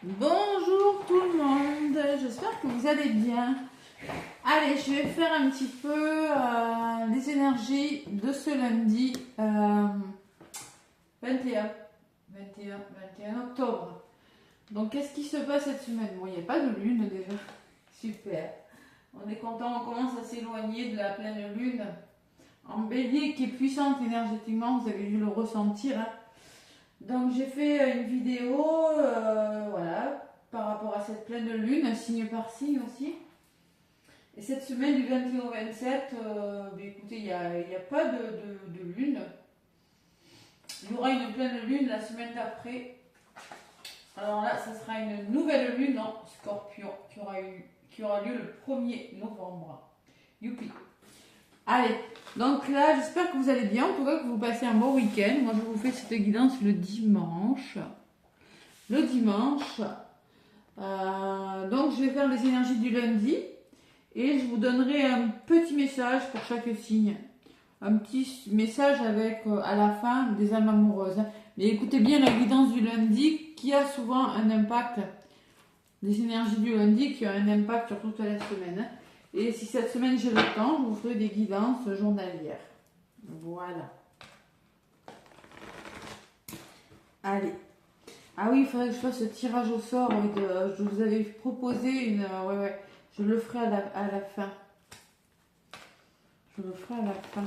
Bonjour tout le monde, j'espère que vous allez bien. Allez, je vais faire un petit peu les énergies de ce lundi 21 octobre. Donc qu'est-ce qui se passe cette semaine? Bon, il n'y a pas de lune déjà, super. On est content, on commence à s'éloigner de la pleine lune en bélier qui est puissante énergétiquement, vous avez dû le ressentir, hein. Donc j'ai fait une vidéo, voilà, par rapport à cette pleine lune, signe par signe aussi. Et cette semaine du 21 au 27, écoutez, il n'y a pas de lune. Il y aura une pleine lune la semaine d'après. Alors là, ça sera une nouvelle lune en Scorpion qui aura lieu le 1er novembre. Youpi! Allez, donc là, j'espère que vous allez bien, en tout cas que vous passez un bon week-end. Moi, je vous fais cette guidance le dimanche. Donc, je vais faire les énergies du lundi et je vous donnerai un petit message pour chaque signe. Un petit message avec, à la fin, des âmes amoureuses. Mais écoutez bien la guidance du lundi qui a souvent un impact. Les énergies du lundi qui ont un impact sur toute la semaine. Et si cette semaine j'ai le temps, je vous ferai des guidances journalières. Voilà. Allez. Ah oui, il faudrait que je fasse le tirage au sort. Je vous avais proposé une... ouais. Je le ferai à la fin. Je le ferai à la fin.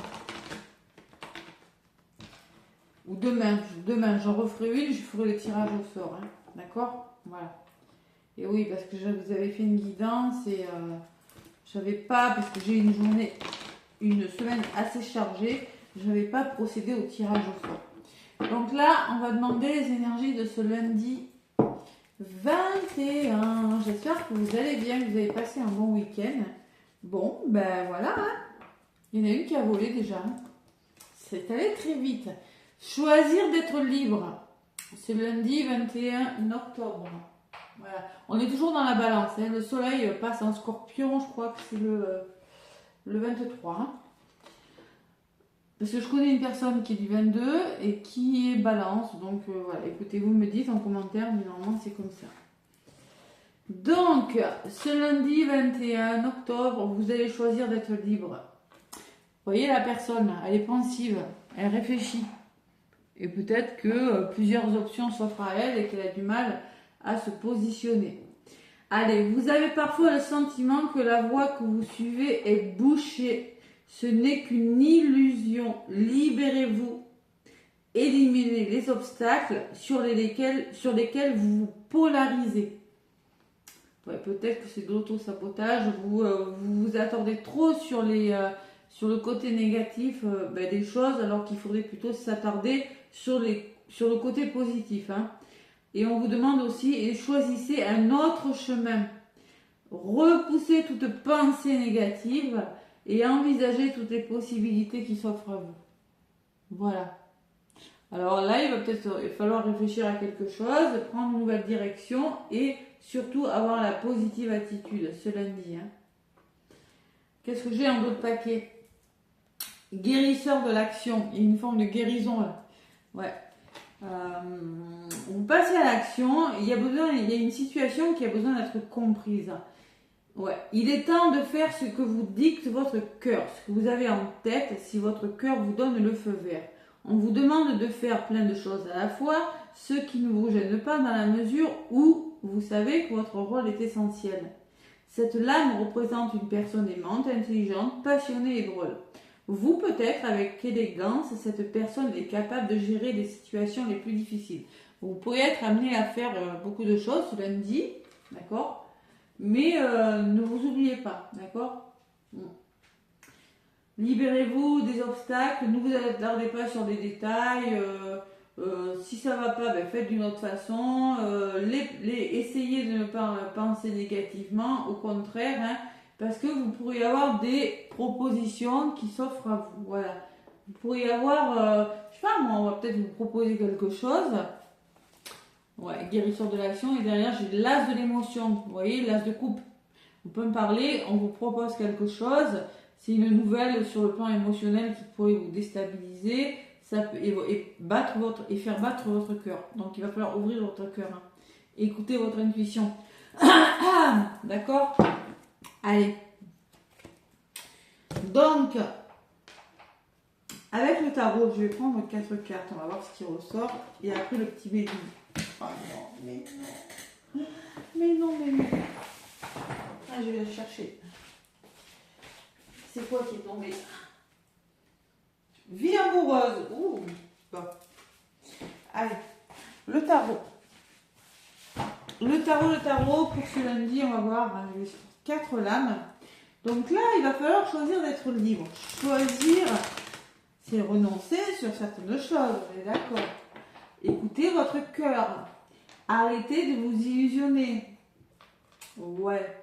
Ou demain. Demain, j'en referai une, je ferai le tirage au sort. Hein. D'accord? Voilà. Et oui, parce que je vous avais fait une guidance et... je n'avais pas, parce que j'ai une semaine assez chargée, je n'avais pas procédé au tirage au sort. Donc là, on va demander les énergies de ce lundi 21. J'espère que vous allez bien, que vous avez passé un bon week-end. Bon, ben voilà, hein. Il y en a une qui a volé déjà. C'est allé très vite. Choisir d'être libre. C'est lundi 21 octobre. Voilà. On est toujours dans la balance. Hein. Le soleil passe en scorpion, je crois que c'est le 23. Hein. Parce que je connais une personne qui est du 22 et qui est balance. Donc voilà, écoutez, vous me dites en commentaire, mais normalement c'est comme ça. Donc, ce lundi 21 octobre, vous allez choisir d'être libre. Vous voyez la personne, elle est pensive, elle réfléchit. Et peut-être que plusieurs options s'offrent à elle et qu'elle a du mal à se positionner. Allez, vous avez parfois le sentiment que la voie que vous suivez est bouchée. Ce n'est qu'une illusion. Libérez-vous. Éliminez les obstacles sur lesquels vous vous polarisez. Ouais, peut-être que c'est de l'auto-sabotage. Vous vous attendez trop sur le côté négatif des choses, alors qu'il faudrait plutôt s'attarder sur le côté positif. Hein. Et on vous demande aussi, et choisissez un autre chemin. Repoussez toute pensée négative et envisagez toutes les possibilités qui s'offrent à vous. Voilà. Alors là, il va peut-être falloir réfléchir à quelque chose, prendre une nouvelle direction et surtout avoir la positive attitude ce lundi. Hein. Qu'est-ce que j'ai en d'autres paquets? Guérisseur de l'action. Il y a une forme de guérison là. Ouais. Vous passez à l'action, il y a une situation qui a besoin d'être comprise. Ouais. Il est temps de faire ce que vous dicte votre cœur, ce que vous avez en tête, si votre cœur vous donne le feu vert. On vous demande de faire plein de choses à la fois, ce qui ne vous gêne pas dans la mesure où vous savez que votre rôle est essentiel. Cette lame représente une personne aimante, intelligente, passionnée et drôle. Vous, peut-être, avec élégance, cette personne est capable de gérer les situations les plus difficiles. Vous pourriez être amené à faire beaucoup de choses ce lundi, d'accord? Mais ne vous oubliez pas, d'accord? Libérez-vous des obstacles, ne vous attardez pas sur des détails. Si ça ne va pas, faites d'une autre façon. Essayez de ne pas penser négativement, au contraire, hein, parce que vous pourriez avoir des propositions qui s'offrent à vous. Voilà. Vous pourriez avoir, je sais pas moi, on va peut-être vous proposer quelque chose. Ouais, guérisseur de l'action. Et derrière, j'ai l'as de l'émotion. Vous voyez, l'as de coupe. On peut me parler, on vous propose quelque chose. C'est une nouvelle sur le plan émotionnel qui pourrait vous déstabiliser. Ça peut, et faire battre votre cœur. Donc il va falloir ouvrir votre cœur. Hein. Écoutez votre intuition. D'accord? Allez. Donc, avec le tarot, je vais prendre 4 cartes. On va voir ce qui ressort. Et après, le petit bébé. Oh non, mais non. Mais non, mais non. Ah, je vais le chercher. C'est quoi qui est tombé? Vie amoureuse. Ouh. Bon. Allez. Le tarot. Le tarot, pour ce lundi, on va voir 4 lames. Donc là, il va falloir choisir d'être libre. Choisir, c'est renoncer sur certaines choses, on est d'accord. Écoutez votre cœur. Arrêtez de vous illusionner. Ouais.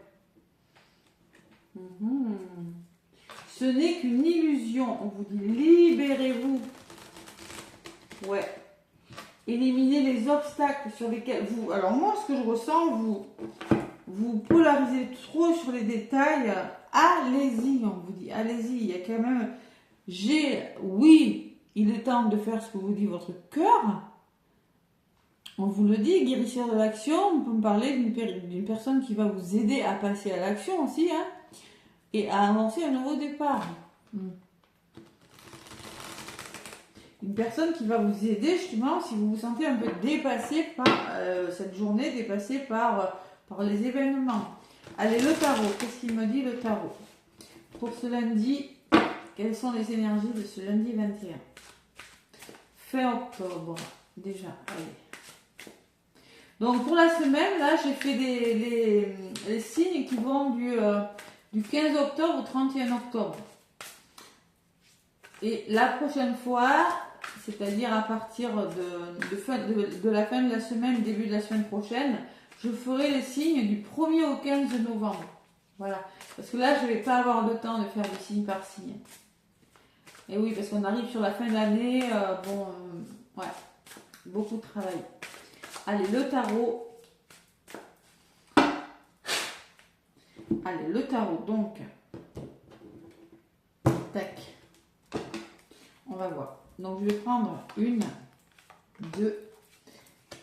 Ce n'est qu'une illusion. On vous dit libérez-vous. Ouais. Éliminez les obstacles sur lesquels vous... Alors moi, ce que je ressens, vous polarisez trop sur les détails. Allez-y, on vous dit, allez-y. Il y a quand même... Oui, il est temps de faire ce que vous dit votre cœur. On vous le dit, guérisseur de l'action. On peut me parler d'une personne qui va vous aider à passer à l'action aussi, hein, et à avancer un nouveau départ. Une personne qui va vous aider justement si vous vous sentez un peu dépassé par cette journée, dépassé par les événements. Allez, le tarot, qu'est-ce qu'il me dit le tarot? Pour ce lundi, quelles sont les énergies de ce lundi 21? Fin octobre, déjà, allez. Donc pour la semaine, là, j'ai fait les signes qui vont du 15 octobre au 31 octobre. Et la prochaine fois, c'est-à-dire à partir de la fin de la semaine, début de la semaine prochaine, je ferai les signes du 1er au 15 novembre. Voilà. Parce que là, je ne vais pas avoir le temps de faire des signes par signe. Et oui, parce qu'on arrive sur la fin de l'année, ouais, beaucoup de travail. Allez, le tarot. Allez, le tarot, donc. Tac. On va voir. Donc, je vais prendre 1, 2,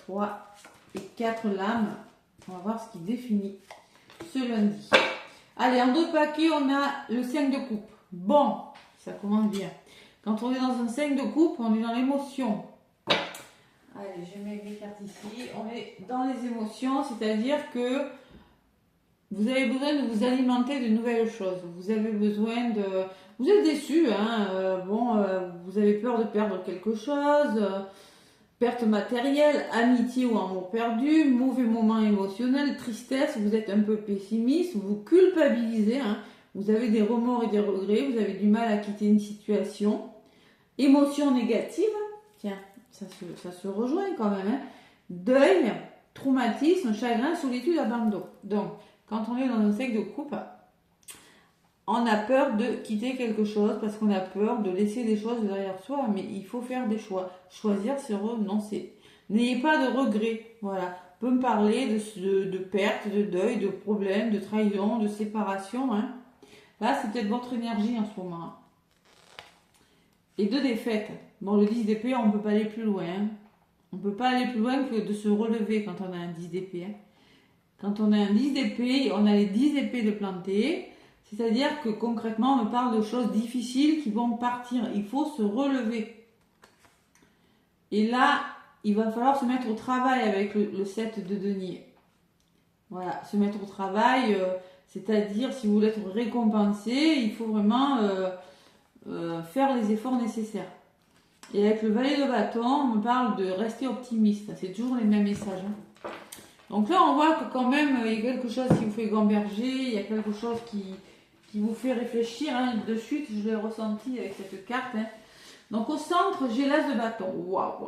3 et 4 lames. On va voir ce qui définit ce lundi. Allez, en 2 paquets, on a le 5 de coupe. Bon, ça commence bien. Quand on est dans un 5 de coupe, on est dans l'émotion. Allez, je mets mes cartes ici. On est dans les émotions, c'est-à-dire que vous avez besoin de vous alimenter de nouvelles choses. Vous avez besoin de... Vous êtes déçu, hein. Vous avez peur de perdre quelque chose. Perte matérielle, amitié ou amour perdu, mauvais moment émotionnel, tristesse. Vous êtes un peu pessimiste, vous culpabilisez, hein. Vous avez des remords et des regrets. Vous avez du mal à quitter une situation. Émotion négative. Tiens, ça se rejoint quand même, hein. Deuil, traumatisme, chagrin, solitude, abandon. Donc, quand on est dans un cercle de coupe, on a peur de quitter quelque chose parce qu'on a peur de laisser des choses derrière soi. Mais il faut faire des choix. Choisir, c'est renoncer. N'ayez pas de regrets. Voilà. On peut me parler de perte, de deuil, de problèmes, de trahison, de séparation, hein. Là, c'est peut-être votre énergie en ce moment. Et de défaite. Bon, le 10 d'épée, on ne peut pas aller plus loin. Hein. On ne peut pas aller plus loin que de se relever quand on a un 10 d'épée. Hein. Quand on a un 10 d'épée, on a les 10 épées de planter. C'est-à-dire que concrètement, on me parle de choses difficiles qui vont partir. Il faut se relever. Et là, il va falloir se mettre au travail avec le 7 de denier. Voilà, se mettre au travail, c'est-à-dire si vous voulez être récompensé, il faut vraiment faire les efforts nécessaires. Et avec le valet de bâton, on me parle de rester optimiste. C'est toujours les mêmes messages. Hein. Donc là, on voit que quand même, il y a quelque chose qui vous fait gamberger, il y a quelque chose qui vous fait réfléchir. Hein. De suite, je l'ai ressenti avec cette carte. Hein. Donc au centre, j'ai l'as de bâton. Waouh.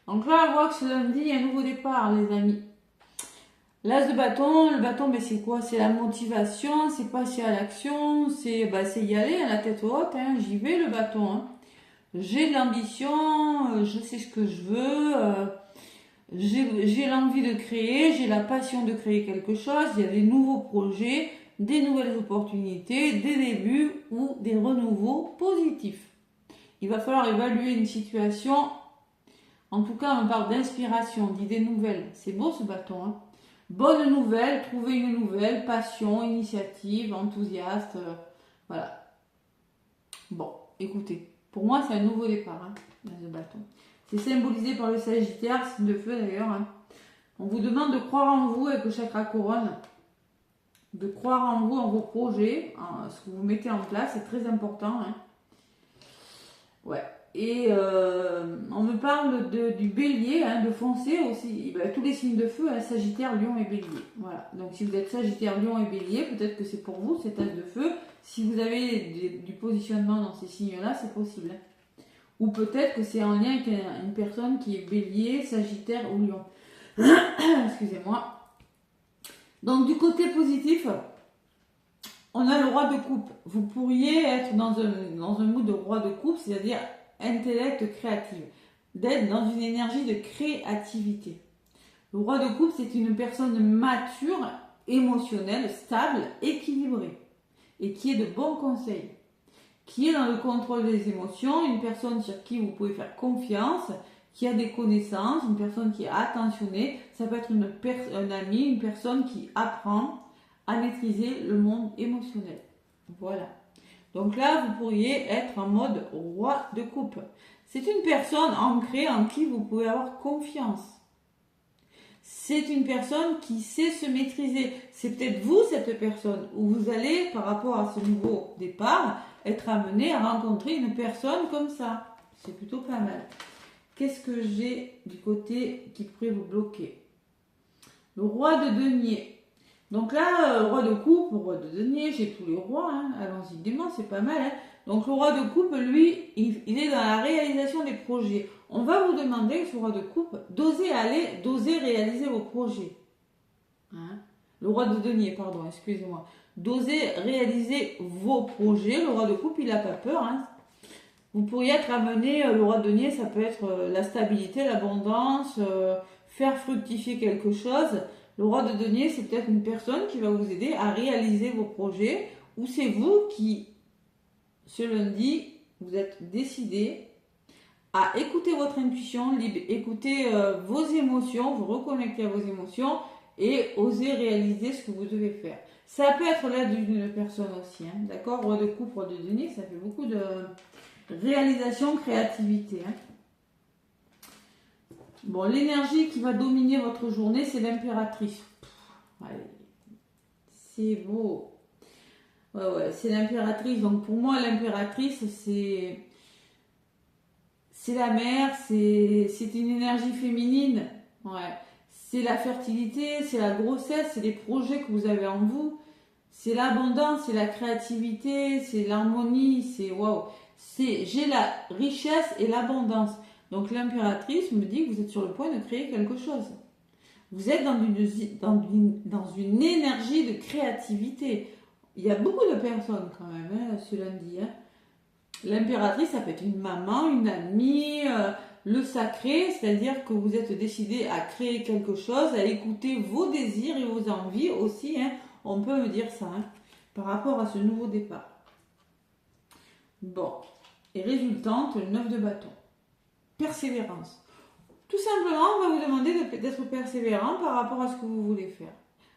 Donc là, on voit que ce lundi, il y a un nouveau départ, les amis. L'as de bâton, le bâton, ben c'est quoi? C'est la motivation, c'est passer à l'action, c'est y aller à la tête haute. Hein. J'y vais, le bâton. Hein. J'ai de l'ambition, je sais ce que je veux, j'ai l'envie de créer, j'ai la passion de créer quelque chose, il y a des nouveaux projets, des nouvelles opportunités, des débuts ou des renouveaux positifs. Il va falloir évaluer une situation En tout cas, on me parle d'inspiration, d'idées nouvelles. C'est beau ce bâton. Hein. Bonne nouvelle, trouver une nouvelle, passion, initiative, enthousiaste. Voilà. Bon, écoutez, pour moi, c'est un nouveau départ, hein, dans ce bâton. C'est symbolisé par le Sagittaire, signe de feu d'ailleurs. Hein. On vous demande de croire en vous avec le chakra couronne, de croire en vous, en vos projets, en ce que vous mettez en place, c'est très important. Hein. Ouais. Et on me parle du bélier, hein, de foncé aussi. Ben, tous les signes de feu, hein, Sagittaire, Lion et bélier. Voilà. Donc si vous êtes Sagittaire, Lion et bélier, peut-être que c'est pour vous, cet as de feu. Si vous avez du positionnement dans ces signes-là, c'est possible. Hein. Ou peut-être que c'est en lien avec une personne qui est bélier, Sagittaire ou Lion. Excusez-moi. Donc du côté positif, on a le roi de coupe. Vous pourriez être dans un mood de roi de coupe, c'est-à-dire intellect créatif, d'être dans une énergie de créativité. Le roi de coupe, c'est une personne mature, émotionnelle, stable, équilibrée et qui est de bons conseils, qui est dans le contrôle des émotions, une personne sur qui vous pouvez faire confiance, qui a des connaissances, une personne qui est attentionnée. Ça peut être un ami, une personne qui apprend à maîtriser le monde émotionnel. Voilà. Donc là, vous pourriez être en mode roi de coupe. C'est une personne ancrée en qui vous pouvez avoir confiance. C'est une personne qui sait se maîtriser. C'est peut-être vous, cette personne, où vous allez, par rapport à ce nouveau départ, être amené à rencontrer une personne comme ça. C'est plutôt pas mal. Qu'est-ce que j'ai du côté qui pourrait vous bloquer? Le roi de denier. Donc là, roi de coupe, roi de denier, j'ai tous les rois, hein. Allons-y dément, c'est pas mal. Hein. Donc le roi de coupe, lui, il est dans la réalisation des projets. On va vous demander, ce roi de coupe, d'oser réaliser vos projets. Hein. Le roi de denier, pardon, excusez-moi. D'oser réaliser vos projets. Le roi de coupe, il n'a pas peur. Hein. Vous pourriez être amené, le roi de denier, ça peut être la stabilité, l'abondance, faire fructifier quelque chose. Le roi de denier, c'est peut-être une personne qui va vous aider à réaliser vos projets, ou c'est vous qui, ce lundi, vous êtes décidé à écouter votre intuition, écouter vos émotions, vous reconnecter à vos émotions et oser réaliser ce que vous devez faire. Ça peut être l'aide d'une personne aussi, hein, d'accord? Roi de coupe, roi de denier, ça fait beaucoup de réalisation, créativité. Hein. Bon, l'énergie qui va dominer votre journée, c'est l'impératrice. C'est beau. Ouais, c'est l'impératrice. Donc pour moi, l'impératrice, c'est la mère, c'est une énergie féminine. Ouais. C'est la fertilité, c'est la grossesse, c'est les projets que vous avez en vous. C'est l'abondance, c'est la créativité, c'est l'harmonie, c'est waouh. J'ai la richesse et l'abondance. Donc l'impératrice me dit que vous êtes sur le point de créer quelque chose. Vous êtes dans une énergie de créativité. Il y a beaucoup de personnes quand même, hein, ce lundi. Hein. L'impératrice, ça peut être une maman, une amie, le sacré, c'est-à-dire que vous êtes décidé à créer quelque chose, à écouter vos désirs et vos envies aussi. Hein. On peut me dire ça, hein, par rapport à ce nouveau départ. Bon, et résultante, le 9 de bâton. Persévérance. Tout simplement, on va vous demander d'être persévérant par rapport à ce que vous voulez faire.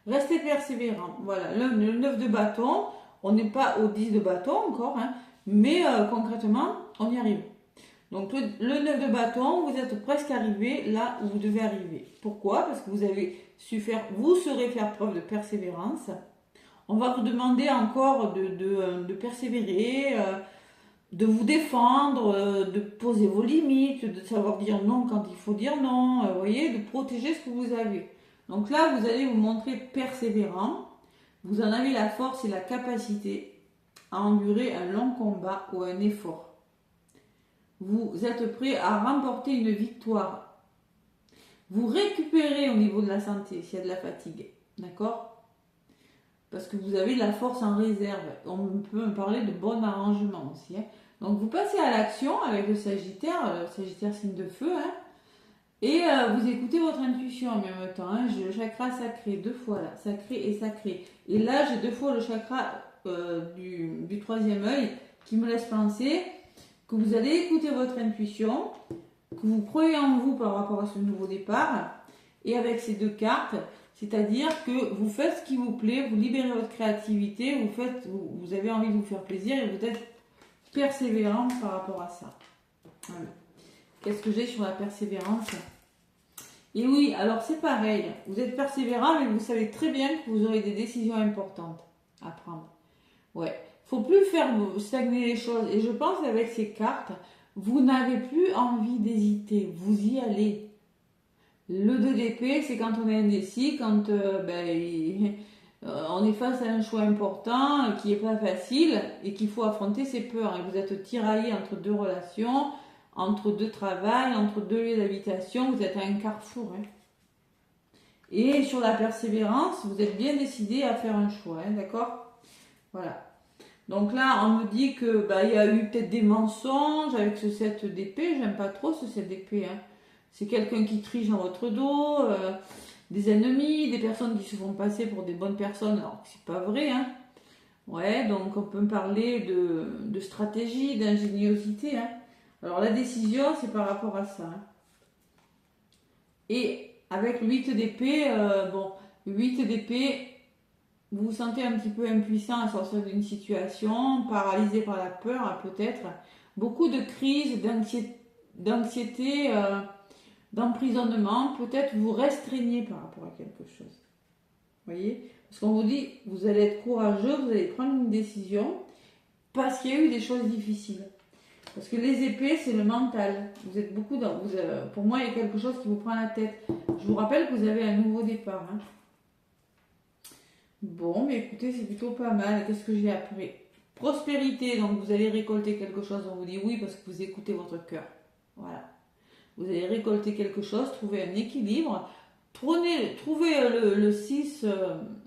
Restez persévérant. Voilà, le 9 de bâton, on n'est pas au 10 de bâton encore, hein, mais concrètement, on y arrive. Donc le 9 de bâton, vous êtes presque arrivé là où vous devez arriver. Pourquoi? Parce que vous saurez faire preuve de persévérance. On va vous demander encore de persévérer, de vous défendre, de poser vos limites, de savoir dire non quand il faut dire non, vous voyez, de protéger ce que vous avez. Donc là, vous allez vous montrer persévérant, vous en avez la force et la capacité à endurer un long combat ou un effort. Vous êtes prêt à remporter une victoire. Vous récupérez au niveau de la santé s'il y a de la fatigue, d'accord? Parce que vous avez de la force en réserve. On peut me parler de bon arrangement aussi. Hein. Donc vous passez à l'action avec le Sagittaire signe de feu, hein, et vous écoutez votre intuition en même temps. Hein. J'ai le chakra sacré, 2 fois là, sacré et sacré. Et là j'ai 2 fois le chakra du troisième œil qui me laisse penser que vous allez écouter votre intuition, que vous croyez en vous par rapport à ce nouveau départ. Et avec ces deux cartes, c'est-à-dire que vous faites ce qui vous plaît, vous libérez votre créativité, vous avez envie de vous faire plaisir et vous êtes persévérant par rapport à ça. Voilà. Qu'est-ce que j'ai sur la persévérance? Et oui, alors c'est pareil, vous êtes persévérant, mais vous savez très bien que vous aurez des décisions importantes à prendre. Ouais, faut plus faire stagner les choses. Et je pense qu'avec ces cartes, vous n'avez plus envie d'hésiter, vous y allez. Le 2 d'épée, c'est quand on est indécis, quand on est face à un choix important qui n'est pas facile et qu'il faut affronter ses peurs. Et vous êtes tiraillé entre deux relations, entre deux travails, entre deux lieux d'habitation, vous êtes à un carrefour. Hein. Et sur la persévérance, vous êtes bien décidé à faire un choix, hein, d'accord? Voilà. Donc là, on me dit que il y a eu peut-être des mensonges avec ce 7 d'épée. J'aime pas trop ce 7 d'épée. Hein. C'est quelqu'un qui triche dans votre dos, des ennemis, des personnes qui se font passer pour des bonnes personnes, alors que c'est pas vrai. Hein. Ouais, donc on peut me parler de stratégie, d'ingéniosité. Hein. Alors la décision, c'est par rapport à ça. Hein. Et avec le 8 d'épée, le 8 d'épée, vous vous sentez un petit peu impuissant à sortir d'une situation, paralysé par la peur peut-être. Beaucoup de crises, d'anxiété, d'emprisonnement, peut-être vous restreignez par rapport à quelque chose. Vous voyez? Parce qu'on vous dit, vous allez être courageux, vous allez prendre une décision, parce qu'il y a eu des choses difficiles. Parce que les épées, c'est le mental. Vous êtes beaucoup dans... pour moi, il y a quelque chose qui vous prend la tête. Je vous rappelle que vous avez un nouveau départ. Hein. Bon, mais écoutez, c'est plutôt pas mal. Qu'est-ce que j'ai appris? Prospérité, donc vous allez récolter quelque chose. On vous dit oui parce que vous écoutez votre cœur. Voilà. Vous allez récolter quelque chose, trouver un équilibre. Trouver le 6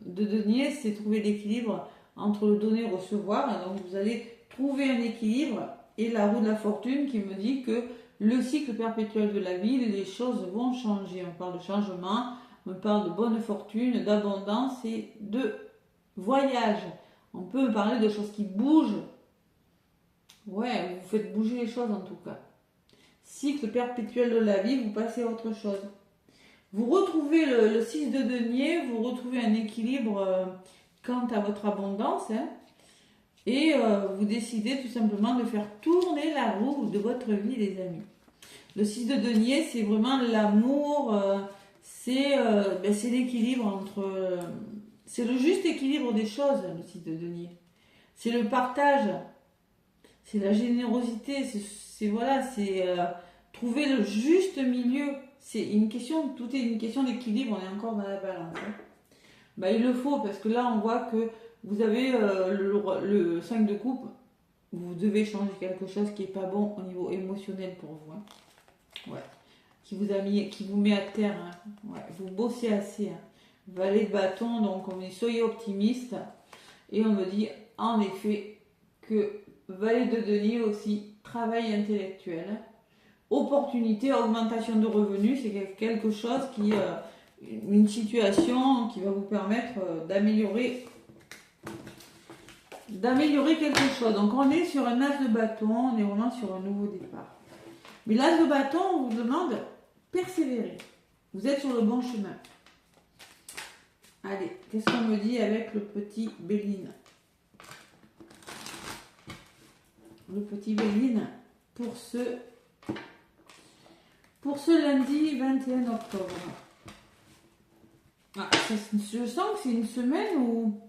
de denier, c'est trouver l'équilibre entre le donner et le recevoir. Donc vous allez trouver un équilibre. Et la roue de la fortune qui me dit que le cycle perpétuel de la vie, les choses vont changer. On parle de changement, on parle de bonne fortune, d'abondance et de voyage. On peut parler de choses qui bougent. Ouais, vous faites bouger les choses en tout cas. Cycle perpétuel de la vie, vous passez à autre chose. Vous retrouvez le 6 de denier, vous retrouvez un équilibre quant à votre abondance. Hein. Et vous décidez tout simplement de faire tourner la roue de votre vie, les amis. Le 6 de denier, c'est vraiment l'amour, c'est l'équilibre entre... c'est le juste équilibre des choses, le 6 de denier. C'est le partage, c'est la générosité, c'est trouver le juste milieu. C'est une question, tout est une question d'équilibre, on est encore dans la balance. Hein. Il le faut, parce que là, on voit que vous avez le 5 de coupe, vous devez changer quelque chose qui n'est pas bon au niveau émotionnel pour vous. Hein. Ouais. Qui vous met à terre. Hein. Ouais. Vous bossez assez. Hein. Valet de bâton, donc on me dit soyez optimiste. Et on me dit en effet que valet de denier aussi, travail intellectuel, opportunité, augmentation de revenus, c'est quelque chose une situation qui va vous permettre d'améliorer quelque chose. Donc on est sur un as de bâton, on est vraiment sur un nouveau départ. Mais l'as de bâton, on vous demande persévérer. Vous êtes sur le bon chemin. Allez, qu'est-ce qu'on me dit avec le petit Béline? Le petit Béline pour ce lundi 21 octobre. Je sens que c'est une semaine où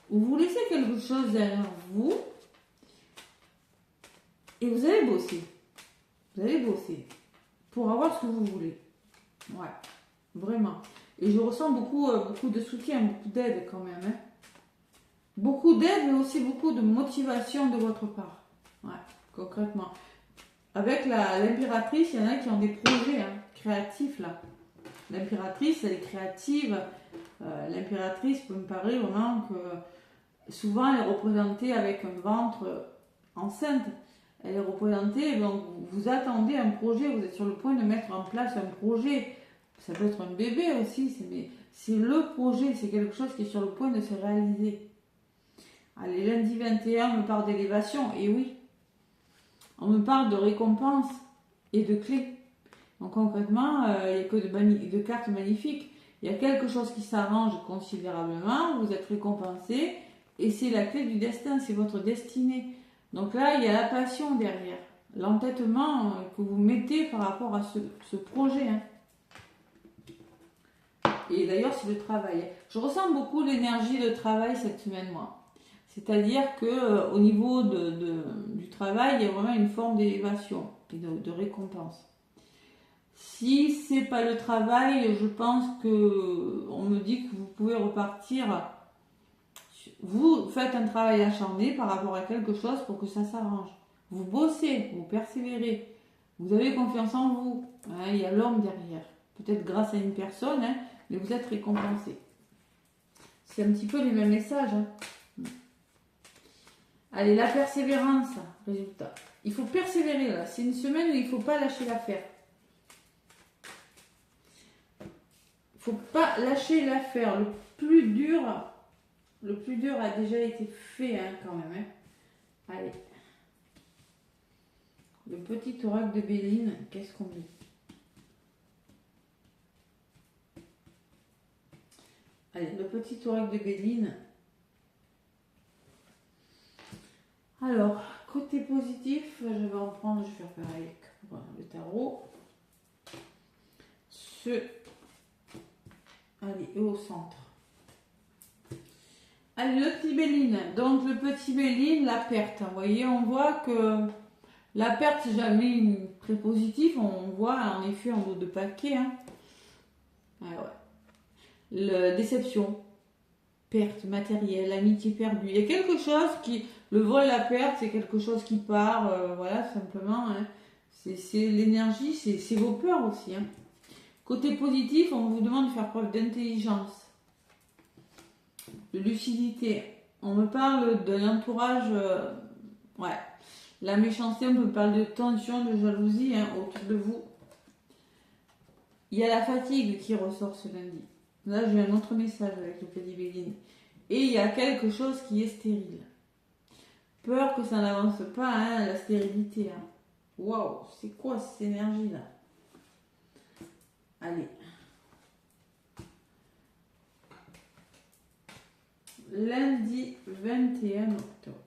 vous laissez quelque chose derrière vous et vous allez bosser. Vous allez bosser pour avoir ce que vous voulez. Ouais, vraiment. Et je ressens beaucoup de soutien, beaucoup d'aide quand même. Hein. Beaucoup d'aide, mais aussi beaucoup de motivation de votre part. Ouais, concrètement. Avec l'impératrice, il y en a qui ont des projets créatifs là. L'impératrice, elle est créative. L'impératrice peut me parler vraiment que souvent elle est représentée avec un ventre enceinte. Elle est représentée, donc vous attendez un projet, vous êtes sur le point de mettre en place un projet. Ça peut être un bébé aussi, mais c'est le projet, c'est quelque chose qui est sur le point de se réaliser. Allez, lundi 21, on me parle d'élévation, et oui, on me parle de récompense. et de clés. Donc concrètement, il n'y a que de cartes magnifiques. Il y a quelque chose qui s'arrange considérablement, vous êtes récompensé, et c'est la clé du destin, c'est votre destinée. Donc là, il y a la passion derrière, l'entêtement que vous mettez par rapport à ce projet. Hein. Et d'ailleurs, c'est le travail. Je ressens beaucoup l'énergie de travail cette semaine, moi. C'est-à-dire que au niveau du travail, il y a vraiment une forme d'élévation et de récompense. Si c'est pas le travail, je pense que on me dit que vous pouvez repartir. Vous faites un travail acharné par rapport à quelque chose pour que ça s'arrange. Vous bossez, vous persévérez, vous avez confiance en vous. Hein, il y a l'homme derrière. Peut-être grâce à une personne, hein, mais vous êtes récompensé. C'est un petit peu les mêmes messages. Hein. Allez, la persévérance, résultat. Il faut persévérer là. C'est une semaine où il ne faut pas lâcher l'affaire. Il ne faut pas lâcher l'affaire. Le plus dur a déjà été fait hein, quand même. Hein. Allez. Le petit oracle de Béline, qu'est-ce qu'on dit? Allez, le petit oracle de Béline. Alors, côté positif, je vais en prendre, je vais faire pareil pour le tarot. Allez, et au centre. Allez, le petit Béline. Donc, le petit Béline, la perte. Vous voyez, on voit que la perte, c'est jamais très positif. On voit en effet en haut de paquet. Hein. Ah ouais. Déception. Perte matérielle, amitié perdue. Il y a quelque chose qui... Le vol, la perte, c'est quelque chose qui part. Voilà, simplement. Hein. C'est l'énergie, c'est vos peurs aussi. Hein. Côté positif, on vous demande de faire preuve d'intelligence, de lucidité. On me parle de l'entourage, ouais. La méchanceté, on me parle de tension, de jalousie hein, autour de vous. Il y a la fatigue qui ressort ce lundi. Là, j'ai un autre message avec le petit Béline. Et il y a quelque chose qui est stérile. Peur que ça n'avance pas, hein, la stérilité. Hein. Waouh, c'est quoi cette énergie-là? Allez. Lundi 21 octobre.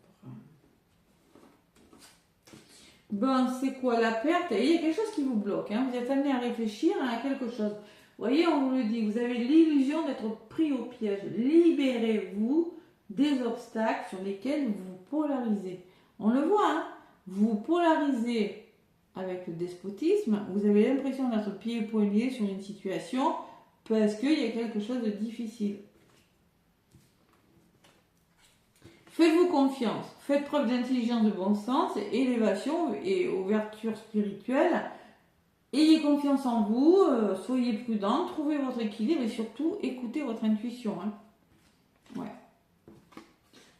Bon, c'est quoi la perte? Et il y a quelque chose qui vous bloque. Hein. Vous êtes amené à réfléchir à quelque chose. Vous voyez, on vous le dit, vous avez l'illusion d'être pris au piège. Libérez-vous des obstacles sur lesquels vous vous polarisez. On le voit, hein. Vous vous polarisez avec le despotisme. Vous avez l'impression d'être pieds et poings liés sur une situation parce qu'il y a quelque chose de difficile. Faites-vous confiance, faites preuve d'intelligence, de bon sens, élévation et ouverture spirituelle. Ayez confiance en vous, soyez prudent, trouvez votre équilibre et surtout écoutez votre intuition. Hein. Ouais.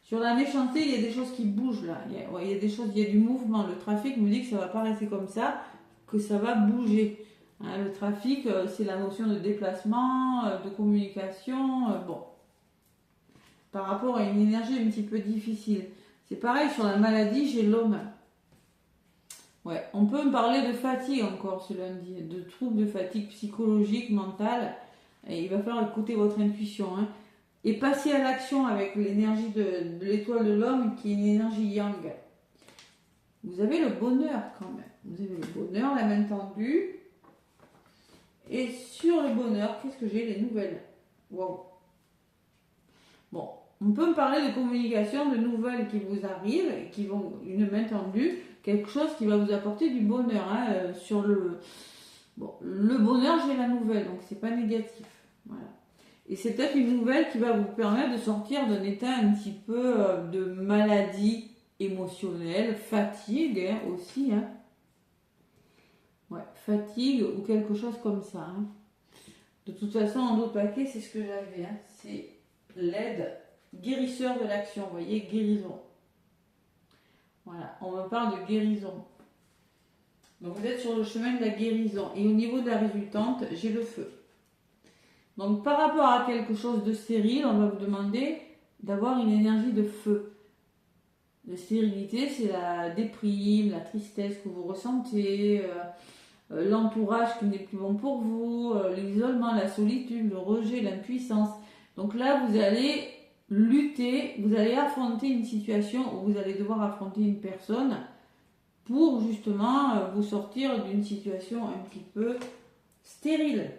Sur la méchanceté, il y a des choses qui bougent là. Il y a des choses, il y a du mouvement. Le trafic me dit que ça ne va pas rester comme ça, que ça va bouger. Hein, le trafic, c'est la notion de déplacement, de communication. Bon. Par rapport à une énergie un petit peu difficile. C'est pareil sur la maladie, j'ai l'homme. Ouais, on peut me parler de fatigue encore ce lundi, de troubles de fatigue psychologique, mentale. Et il va falloir écouter votre intuition. Hein, et passer à l'action avec l'énergie de l'étoile de l'homme qui est une énergie yang. Vous avez le bonheur quand même. Vous avez le bonheur, la main tendue. Et sur le bonheur, qu'est-ce que j'ai? Les nouvelles. Waouh. Bon, on peut me parler de communication, de nouvelles qui vous arrivent, qui vont une main tendue, quelque chose qui va vous apporter du bonheur. Hein, sur le bonheur, j'ai la nouvelle, donc c'est pas négatif. Voilà. Et c'est peut-être une nouvelle qui va vous permettre de sortir d'un état un petit peu de maladie émotionnelle, fatigue hein, aussi. Hein. Ouais, fatigue ou quelque chose comme ça. Hein. De toute façon, en dos paquet, c'est ce que j'avais. Hein. C'est l'aide guérisseur de l'action, vous voyez, guérison. Voilà, on me parle de guérison. Donc vous êtes sur le chemin de la guérison. Et au niveau de la résultante, j'ai le feu. Donc par rapport à quelque chose de stérile, on va vous demander d'avoir une énergie de feu. La stérilité, c'est la déprime, la tristesse que vous ressentez, l'entourage qui n'est plus bon pour vous, l'isolement, la solitude, le rejet, l'impuissance. Donc là, vous allez lutter, vous allez affronter une situation où vous allez devoir affronter une personne pour justement vous sortir d'une situation un petit peu stérile.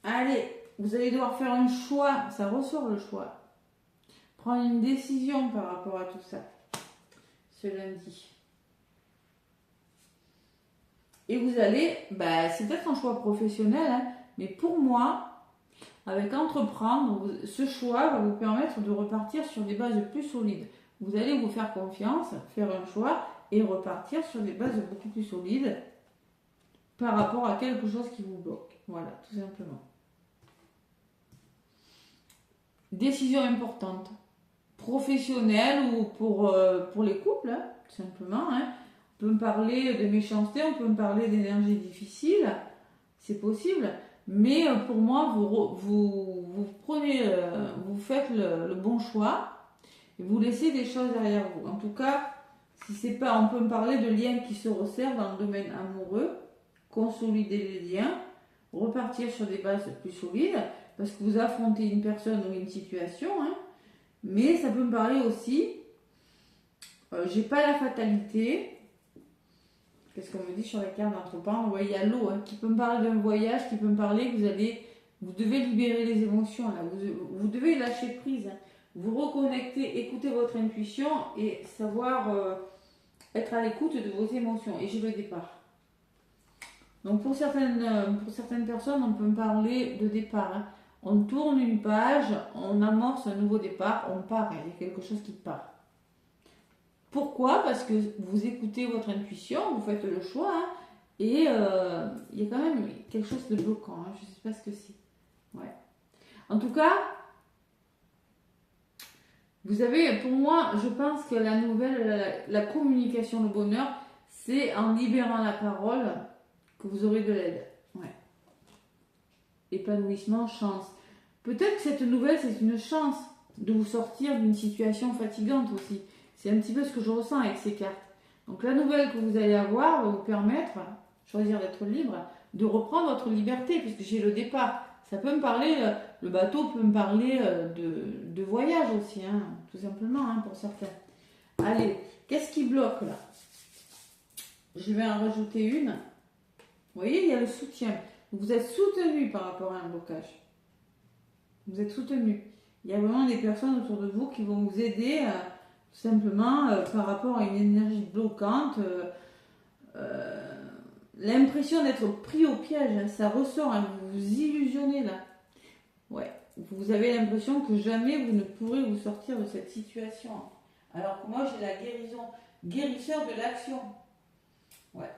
Allez, vous allez devoir faire un choix, ça ressort le choix. Prendre une décision par rapport à tout ça, ce lundi. Et vous allez, c'est peut-être un choix professionnel, hein, mais pour moi, avec entreprendre, ce choix va vous permettre de repartir sur des bases plus solides. Vous allez vous faire confiance, faire un choix et repartir sur des bases beaucoup plus solides par rapport à quelque chose qui vous bloque. Voilà, tout simplement. Décision importante. Professionnelle ou pour les couples, hein, tout simplement. Hein. On peut me parler de méchanceté, on peut me parler d'énergie difficile, c'est possible. Mais pour moi, vous prenez, vous faites le bon choix et vous laissez des choses derrière vous. En tout cas, si c'est pas, on peut me parler de liens qui se resserrent dans le domaine amoureux, consolider les liens, repartir sur des bases plus solides, parce que vous affrontez une personne ou une situation, hein, mais ça peut me parler aussi, j'ai pas la fatalité, qu'est-ce qu'on me dit sur la carte d'entreprendre, ouais, il y a l'eau, hein, qui peut me parler d'un voyage, qui peut me parler que vous devez libérer les émotions, là, vous devez lâcher prise, hein, vous reconnecter, écouter votre intuition et savoir être à l'écoute de vos émotions, et j'ai le départ. Donc pour certaines personnes, on peut me parler de départ. Hein. On tourne une page, on amorce un nouveau départ, on part, il y a quelque chose qui part. Pourquoi ? Parce que vous écoutez votre intuition, vous faites le choix, hein, et il y a quand même quelque chose de bloquant, hein, je ne sais pas ce que c'est. Ouais. En tout cas, vous avez, pour moi, je pense que la nouvelle, la communication, le bonheur, c'est en libérant la parole que vous aurez de l'aide. Ouais. Épanouissement, chance. Peut-être que cette nouvelle, c'est une chance de vous sortir d'une situation fatigante aussi. C'est un petit peu ce que je ressens avec ces cartes. Donc la nouvelle que vous allez avoir va vous permettre, choisir d'être libre, de reprendre votre liberté, puisque j'ai le départ. Ça peut me parler, le bateau peut me parler de voyage aussi, hein, tout simplement, hein, pour certains. Allez, qu'est-ce qui bloque là ? Je vais en rajouter une. Vous voyez, il y a le soutien. Vous êtes soutenu par rapport à un blocage. Vous êtes soutenu. Il y a vraiment des personnes autour de vous qui vont vous aider tout simplement par rapport à une énergie bloquante. L'impression d'être pris au piège, hein, ça ressort, hein, vous vous illusionnez là. Ouais, vous avez l'impression que jamais vous ne pourrez vous sortir de cette situation. Alors que moi j'ai la guérison, guérisseur de l'action. Ouais.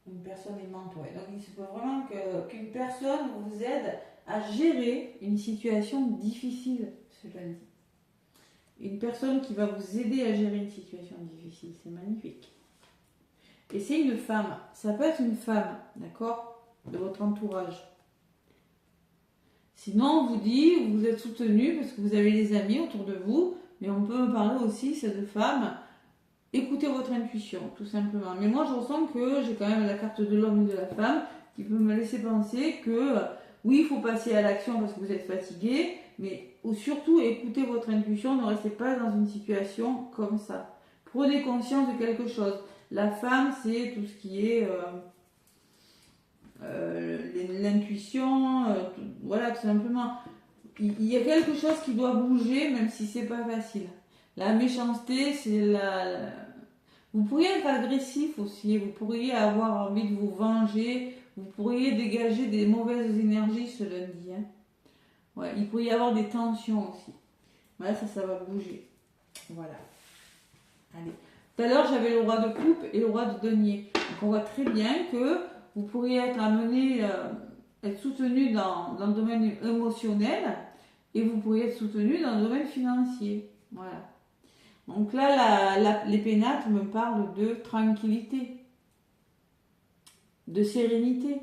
Une personne aimante, ouais. Donc il se peut vraiment qu'une personne vous aide à gérer une situation difficile ce lundi. Une personne qui va vous aider à gérer une situation difficile, c'est magnifique. Et c'est une femme, ça peut être une femme, d'accord, de votre entourage. Sinon, on vous dit, vous êtes soutenu parce que vous avez des amis autour de vous, mais on peut parler aussi, c'est de femmes. Écoutez votre intuition, tout simplement. Mais moi, je ressens que j'ai quand même la carte de l'homme et de la femme qui peut me laisser penser que oui, il faut passer à l'action parce que vous êtes fatigué, mais surtout écoutez votre intuition, ne restez pas dans une situation comme ça. Prenez conscience de quelque chose. La femme, c'est tout ce qui est l'intuition, voilà, tout simplement. Il y a quelque chose qui doit bouger, même si c'est pas facile. La méchanceté, c'est vous pourriez être agressif aussi, vous pourriez avoir envie de vous venger, vous pourriez dégager des mauvaises énergies ce lundi. Hein. Ouais, il pourrait y avoir des tensions aussi. Voilà, ça va bouger. Voilà. Allez. Tout à l'heure, j'avais le roi de coupe et le roi de denier. Donc, on voit très bien que vous pourriez être amené, être soutenu dans le domaine émotionnel et vous pourriez être soutenu dans le domaine financier. Voilà. Donc là, les pénates me parlent de tranquillité, de sérénité.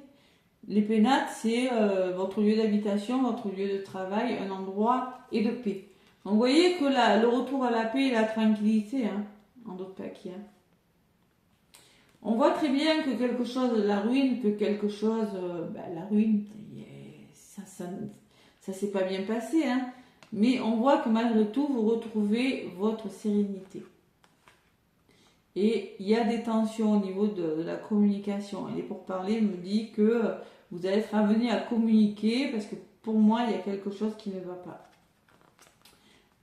Les pénates, c'est votre lieu d'habitation, votre lieu de travail, un endroit et de paix. Donc vous voyez que là, le retour à la paix et la tranquillité, hein, en d'autres paquets. Hein. On voit très bien que quelque chose, la ruine, que quelque chose, la ruine, ça s'est pas bien passé, hein. Mais on voit que malgré tout, vous retrouvez votre sérénité. Et il y a des tensions au niveau de la communication. Et les pourparlers me dit que vous allez être amené à communiquer parce que pour moi, il y a quelque chose qui ne va pas.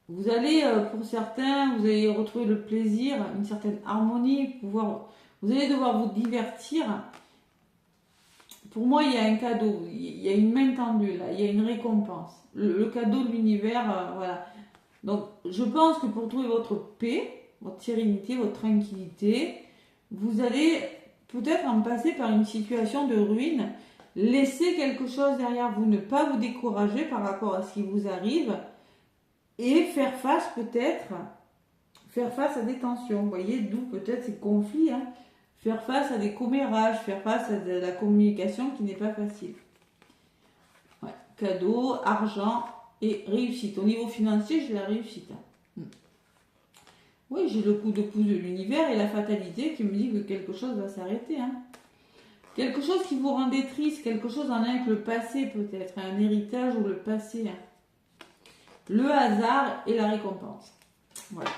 Vous allez, pour certains, vous allez retrouver le plaisir, une certaine harmonie, vous allez devoir vous divertir. Pour moi, il y a un cadeau, il y a une main tendue là, il y a une récompense. Le cadeau de l'univers, voilà. Donc, je pense que pour trouver votre paix, votre sérénité, votre tranquillité, vous allez peut-être en passer par une situation de ruine, laisser quelque chose derrière vous, ne pas vous décourager par rapport à ce qui vous arrive et faire face à des tensions. Vous voyez, d'où peut-être ces conflits, hein. Faire face à des commérages, faire face à de la communication qui n'est pas facile. Ouais. Cadeau, argent et réussite. Au niveau financier, j'ai la réussite. Oui, j'ai le coup de pouce de l'univers et la fatalité qui me dit que quelque chose va s'arrêter. Hein. Quelque chose qui vous rendait triste, quelque chose en lien avec le passé peut-être, un héritage ou le passé. Hein. Le hasard et la récompense. Voilà.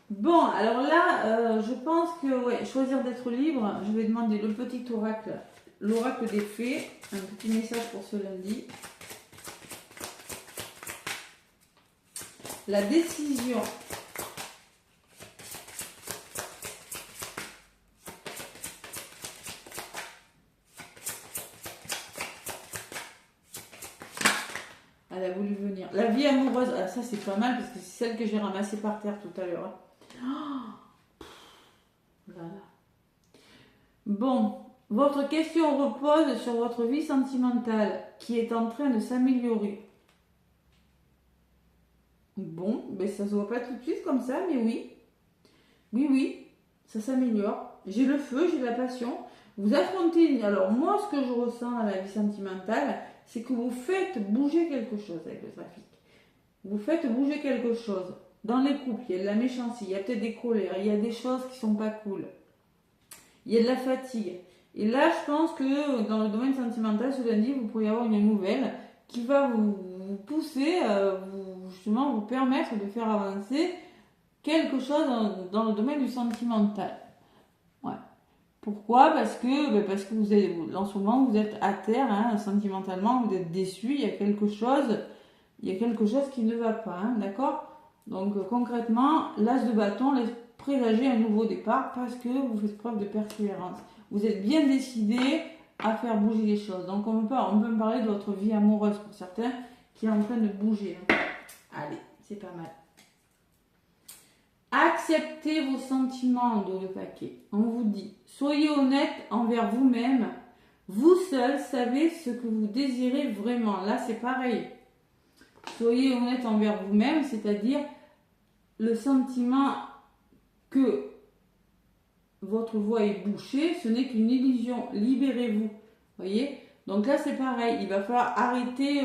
Bon, alors là, je pense que, choisir d'être libre, je vais demander le petit oracle, l'oracle des fées, un petit message pour ce lundi. La décision. Elle a voulu venir. La vie amoureuse, ah, ça c'est pas mal parce que c'est celle que j'ai ramassée par terre tout à l'heure. Oh, voilà. Bon, votre question repose sur votre vie sentimentale qui est en train de s'améliorer. Bon, ben ça se voit pas tout de suite comme ça, mais oui. Oui, ça s'améliore. J'ai le feu, j'ai la passion. Vous affrontez. Alors moi, ce que je ressens à la vie sentimentale, c'est que vous faites bouger quelque chose avec le trafic. Vous faites bouger quelque chose. Dans les couples, il y a de la méchanceté, il y a peut-être des colères, il y a des choses qui sont pas cool. Il y a de la fatigue. Et là, je pense que dans le domaine sentimental, ce lundi, vous pourriez avoir une nouvelle qui va vous pousser, justement vous permettre de faire avancer quelque chose dans le domaine du sentimental. Ouais. Pourquoi ? Parce que vous êtes, en ce moment, vous êtes à terre, hein, sentimentalement, vous êtes déçu, il y a quelque chose qui ne va pas, hein, d'accord ? Donc concrètement, l'as de bâton laisse présager un nouveau départ parce que vous faites preuve de persévérance. Vous êtes bien décidé à faire bouger les choses. Donc on peut me parler de votre vie amoureuse pour certains qui est en train de bouger. Allez, c'est pas mal. Acceptez vos sentiments, dos de paquet. On vous dit, soyez honnête envers vous-même. Vous seul savez ce que vous désirez vraiment. Là, c'est pareil. Soyez honnête envers vous-même, c'est-à-dire le sentiment que votre voie est bouchée, ce n'est qu'une illusion. Libérez-vous. Voyez ? Donc là, c'est pareil. Il va falloir arrêter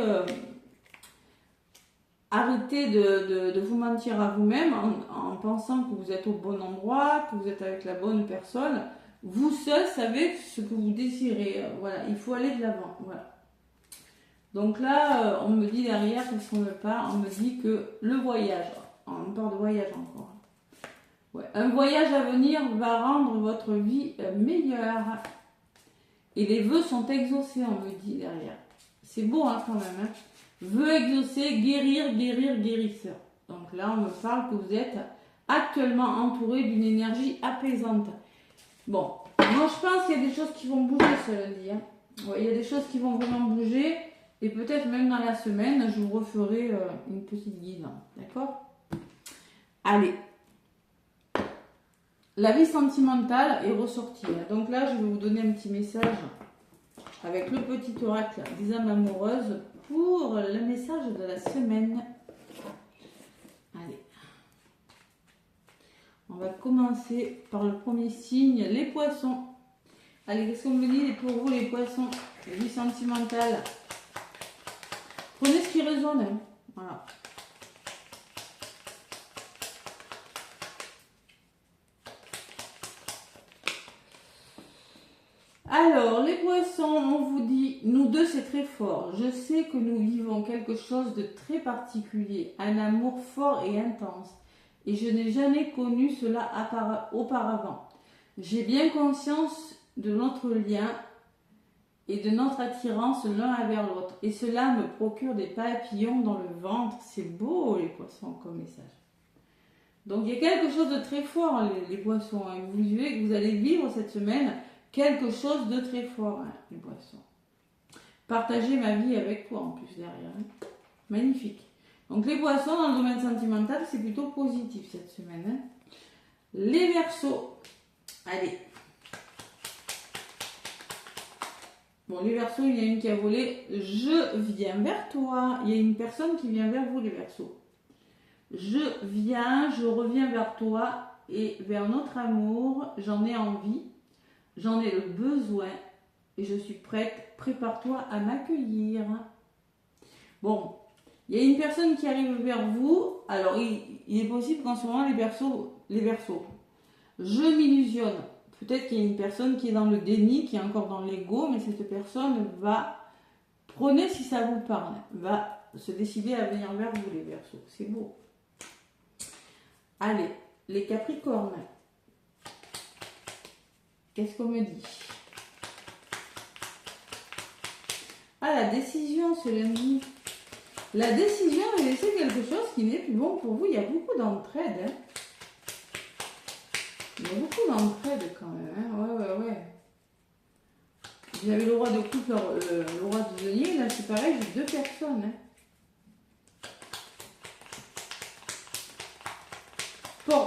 de vous mentir à vous-même en pensant que vous êtes au bon endroit, que vous êtes avec la bonne personne. Vous seul savez ce que vous désirez. Voilà, il faut aller de l'avant. Voilà. Donc là, on me dit derrière, qu'est-ce qu'on veut pas ? On me dit que le voyage, on parle de voyage encore. Ouais. Un voyage à venir va rendre votre vie meilleure. Et les vœux sont exaucés, on me dit derrière. C'est beau hein, quand même. Hein. Vœux exaucés, guérir, guérisseur. Donc là, on me parle que vous êtes actuellement entouré d'une énergie apaisante. Bon, moi je pense qu'il y a des choses qui vont bouger ce lundi. Hein. Ouais, il y a des choses qui vont vraiment bouger. Et peut-être même dans la semaine, je vous referai une petite guide. D'accord ? Allez. La vie sentimentale est ressortie. Donc là, je vais vous donner un petit message avec le petit oracle des âmes amoureuses pour le message de la semaine. Allez. On va commencer par le premier signe, les poissons. Allez, qu'est-ce qu'on me dit pour vous, les poissons? Vie sentimentale. Prenez ce qui résonne. Hein. Voilà. Alors, les poissons, on vous dit, nous deux, c'est très fort. Je sais que nous vivons quelque chose de très particulier, un amour fort et intense. Et je n'ai jamais connu cela auparavant. J'ai bien conscience de notre lien et de notre attirance l'un vers l'autre. Et cela me procure des papillons dans le ventre. C'est beau, les poissons, comme message. Donc, il y a quelque chose de très fort, les poissons. Hein. Vous allez vivre cette semaine quelque chose de très fort, hein, les poissons. Partager ma vie avec toi, en plus, derrière. Hein. Magnifique. Donc, les poissons, dans le domaine sentimental, c'est plutôt positif cette semaine. Hein. Les Verseaux. Allez. Bon, les Verseaux, il y a une qui a volé. Je viens vers toi. Il y a une personne qui vient vers vous, les Verseaux. Je reviens vers toi et vers notre amour. J'en ai envie, j'en ai le besoin et je suis prête. Prépare-toi à m'accueillir. Bon, il y a une personne qui arrive vers vous. Alors, il est possible qu'en ce moment, les Verseaux, je m'illusionne. Peut-être qu'il y a une personne qui est dans le déni, qui est encore dans l'ego, mais cette personne prenez si ça vous parle, va se décider à venir vers vous, les Verseaux. C'est beau. Allez, les Capricornes. Qu'est-ce qu'on me dit? Ah, la décision ce lundi. La décision de laisser quelque chose qui n'est plus bon pour vous. Il y a beaucoup d'entraide. Hein. Il y a beaucoup d'entraide quand même. Hein. Ouais. Vous avez le roi de coupe, le roi de denier. Là, c'est pareil, j'ai deux personnes. Hein.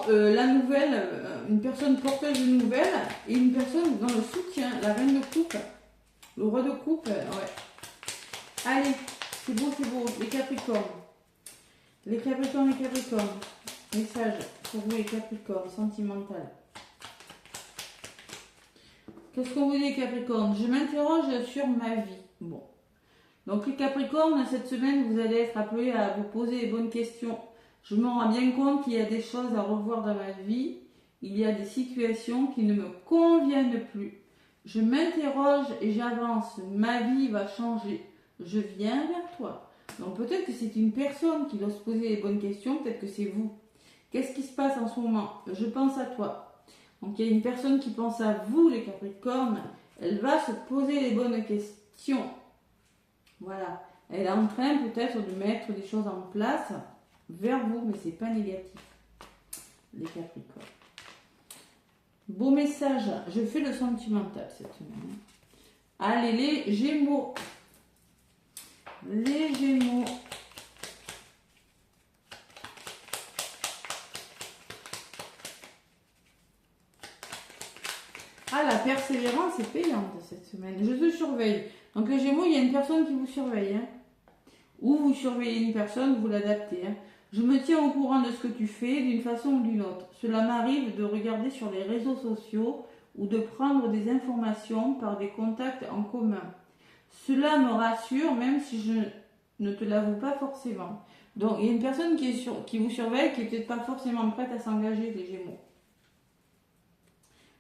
La nouvelle, une personne porteuse de nouvelles et une personne dans le soutien, la reine de coupe, le roi de coupe, ouais. Allez, c'est beau, les Capricornes. Les Capricornes. Message pour vous, les Capricornes, sentimental. Qu'est-ce qu'on vous dit, les Capricornes? Je m'interroge sur ma vie. Bon. Donc, les Capricornes, cette semaine, vous allez être appelés à vous poser les bonnes questions. Je me rends bien compte qu'il y a des choses à revoir dans ma vie. Il y a des situations qui ne me conviennent plus. Je m'interroge et j'avance. Ma vie va changer. Je viens vers toi. Donc peut-être que c'est une personne qui doit se poser les bonnes questions. Peut-être que c'est vous. Qu'est-ce qui se passe en ce moment? Je pense à toi. Donc il y a une personne qui pense à vous, les Capricornes. Elle va se poser les bonnes questions. Voilà. Elle est en train peut-être de mettre des choses en place vers vous, mais c'est pas négatif, les Capricornes. Beau message, je fais le sentimental cette semaine. Allez, les Gémeaux. Les Gémeaux. Ah, la persévérance est payante cette semaine. Je te surveille. Donc les Gémeaux, il y a une personne qui vous surveille. Hein. Ou vous surveillez une personne, vous l'adaptez. Hein. Je me tiens au courant de ce que tu fais d'une façon ou d'une autre. Cela m'arrive de regarder sur les réseaux sociaux ou de prendre des informations par des contacts en commun. Cela me rassure même si je ne te l'avoue pas forcément. Donc il y a une personne qui vous surveille qui n'est peut-être pas forcément prête à s'engager, les Gémeaux.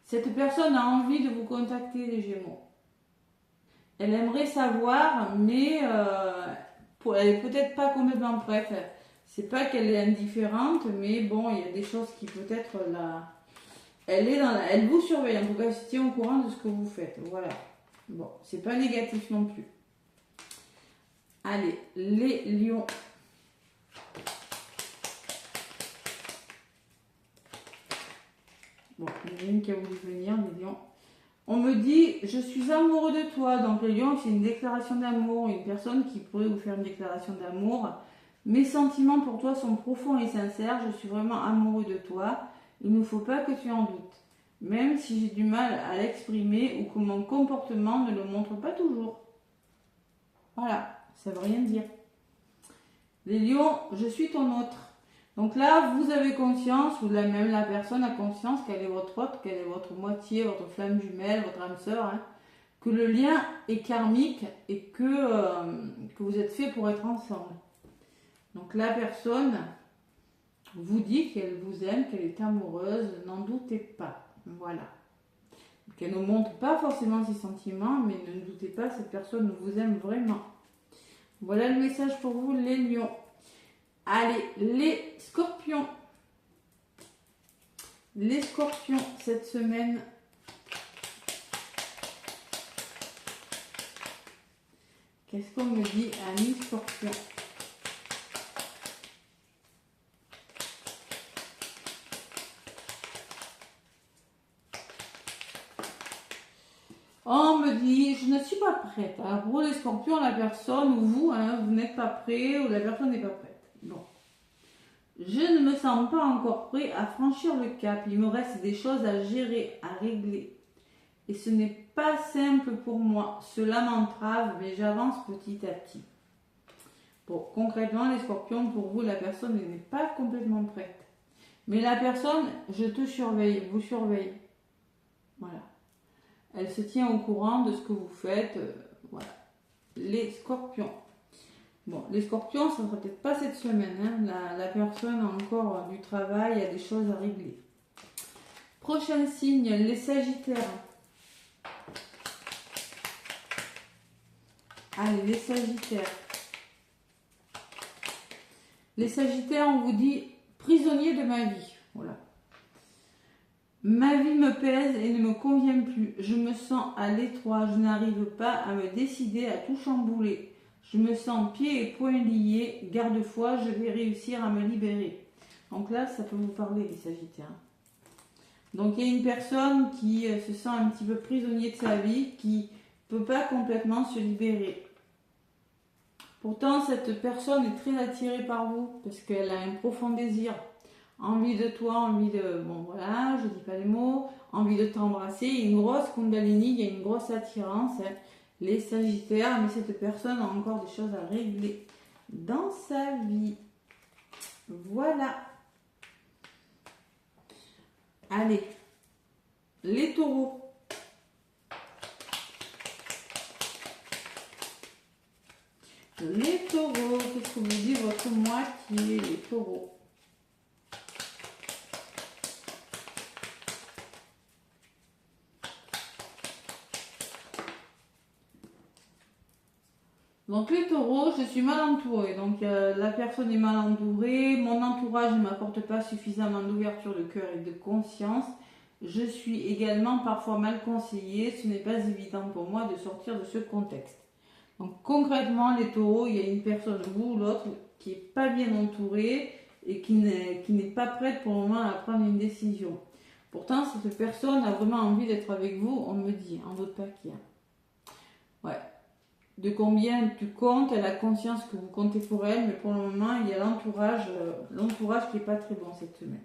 Cette personne a envie de vous contacter, les Gémeaux. Elle aimerait savoir, mais elle n'est peut-être pas complètement prête. C'est pas qu'elle est indifférente, mais bon, il y a des choses qui peut-être là. Elle vous surveille, en tout cas, elle se tient au courant de ce que vous faites. Voilà. Bon, c'est pas négatif non plus. Allez, les Lions. Bon, il y en a une qui a voulu venir, les Lions. On me dit, je suis amoureux de toi. Donc les Lions, c'est une déclaration d'amour. Une personne qui pourrait vous faire une déclaration d'amour. Mes sentiments pour toi sont profonds et sincères. Je suis vraiment amoureux de toi. Il ne faut pas que tu en doutes. Même si j'ai du mal à l'exprimer ou que mon comportement ne le montre pas toujours. Voilà, ça veut rien dire. Les Lions, je suis ton autre. Donc là, vous avez conscience, ou même la personne a conscience qu'elle est votre hôte, qu'elle est votre moitié, votre flamme jumelle, votre âme sœur, hein, que le lien est karmique et que vous êtes fait pour être ensemble. Donc la personne vous dit qu'elle vous aime, qu'elle est amoureuse, n'en doutez pas. Voilà. Qu'elle ne montre pas forcément ses sentiments, mais ne doutez pas, cette personne vous aime vraiment. Voilà le message pour vous, les lions. Allez, les scorpions. Les scorpions, cette semaine. Qu'est-ce qu'on me dit, amis scorpions? On me dit, je ne suis pas prête. Alors pour les scorpions, la personne ou vous, hein, vous n'êtes pas prêt ou la personne n'est pas prête. Bon. Je ne me sens pas encore prêt à franchir le cap. Il me reste des choses à gérer, à régler. Et ce n'est pas simple pour moi. Cela m'entrave, mais j'avance petit à petit. Bon, concrètement, les scorpions, pour vous, la personne n'est pas complètement prête. Mais la personne, je te surveille, vous surveille. Voilà. Elle se tient au courant de ce que vous faites. Voilà. Les scorpions. Bon, les scorpions, ça ne sera peut-être pas cette semaine. Hein. La personne a encore du travail, il y a des choses à régler. Prochain signe, les sagittaires. Allez, les sagittaires. Les sagittaires, on vous dit prisonnier de ma vie. Voilà. Ma vie me pèse et ne me convient plus. Je me sens à l'étroit. Je n'arrive pas à me décider à tout chambouler. Je me sens pieds et poings liés. Garde-foi, je vais réussir à me libérer. Donc là, ça peut vous parler, les sagittaires. Donc il y a une personne qui se sent un petit peu prisonnier de sa vie, qui ne peut pas complètement se libérer. Pourtant, cette personne est très attirée par vous parce qu'elle a un profond désir. Envie de toi, envie de... Bon voilà, je dis pas les mots. Envie de t'embrasser. Il y a une grosse kundalini, il y a une grosse attirance. Hein, les sagittaires, mais cette personne a encore des choses à régler dans sa vie. Voilà. Allez. Les taureaux. Les taureaux, qu'est-ce que vous dit votre moitié, les taureaux? Donc les taureaux, je suis mal entourée. Donc la personne est mal entourée. Mon entourage ne m'apporte pas suffisamment d'ouverture de cœur et de conscience. Je suis également parfois mal conseillée. Ce n'est pas évident pour moi de sortir de ce contexte. Donc concrètement, les taureaux, il y a une personne, vous ou l'autre, qui n'est pas bien entourée et qui n'est pas prête pour le moment à prendre une décision. Pourtant, cette personne a vraiment envie d'être avec vous, on me dit, en votre papier. Ouais. De combien tu comptes, elle a conscience que vous comptez pour elle, mais pour le moment, il y a l'entourage qui n'est pas très bon cette semaine.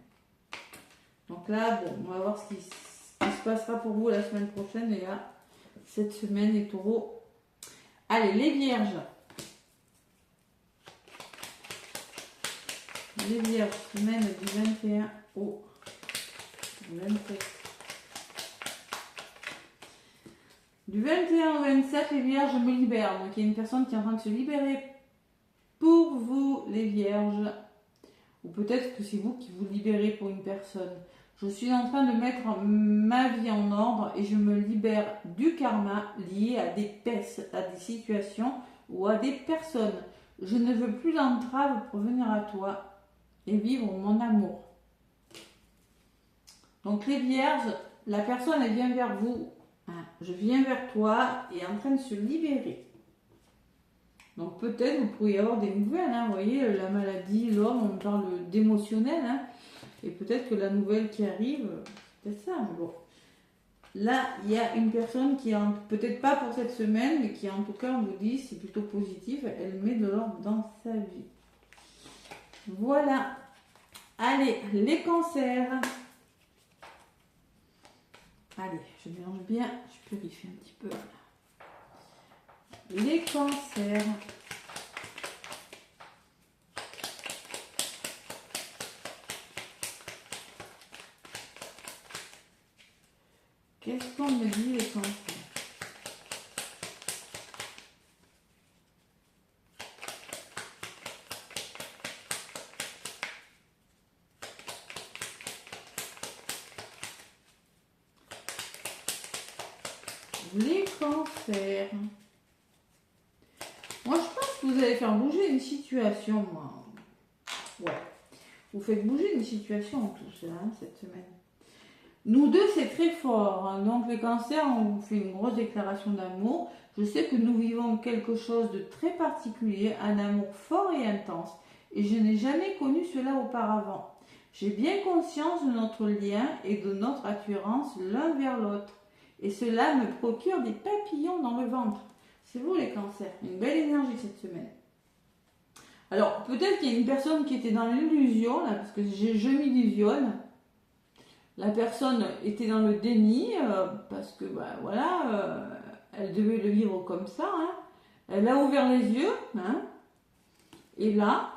Donc là, bon, on va voir ce qui se passera pour vous la semaine prochaine. Et là, cette semaine, les taureaux. Allez, les vierges. Les vierges, semaine du 21 au 27. Du 21 au 27, les vierges me libèrent. Donc il y a une personne qui est en train de se libérer pour vous, les vierges. Ou peut-être que c'est vous qui vous libérez pour une personne. Je suis en train de mettre ma vie en ordre et je me libère du karma lié à des situations ou à des personnes. Je ne veux plus d'entrave pour venir à toi et vivre mon amour. Donc les vierges, la personne elle vient vers vous. Je viens vers toi et est en train de se libérer. Donc peut-être vous pourriez avoir des nouvelles. Vous voyez, la maladie, l'homme, on parle d'émotionnel. Et peut-être que la nouvelle qui arrive, c'est peut-être ça. Mais bon. Là, il y a une personne qui, peut-être pas pour cette semaine, mais qui en tout cas, on vous dit, c'est plutôt positif. Elle met de l'ordre dans sa vie. Voilà. Allez, les cancers. Allez, je mélange bien, je purifie un petit peu. Les cancers. les cancers. Moi, je pense que vous allez faire bouger une situation, moi. Ouais. Vous faites bouger une situation tous, hein, cette semaine. Nous deux, c'est très fort. Hein. Donc, les cancers, on vous fait une grosse déclaration d'amour. Je sais que nous vivons quelque chose de très particulier, un amour fort et intense. Et je n'ai jamais connu cela auparavant. J'ai bien conscience de notre lien et de notre attirance l'un vers l'autre. Et cela me procure des papillons dans le ventre. C'est vous les cancers, une belle énergie cette semaine. Alors, peut-être qu'il y a une personne qui était dans l'illusion, là, parce que je m'illusionne. La personne était dans le déni, parce que, bah, voilà, elle devait le vivre comme ça. Hein. Elle a ouvert les yeux, hein, et là,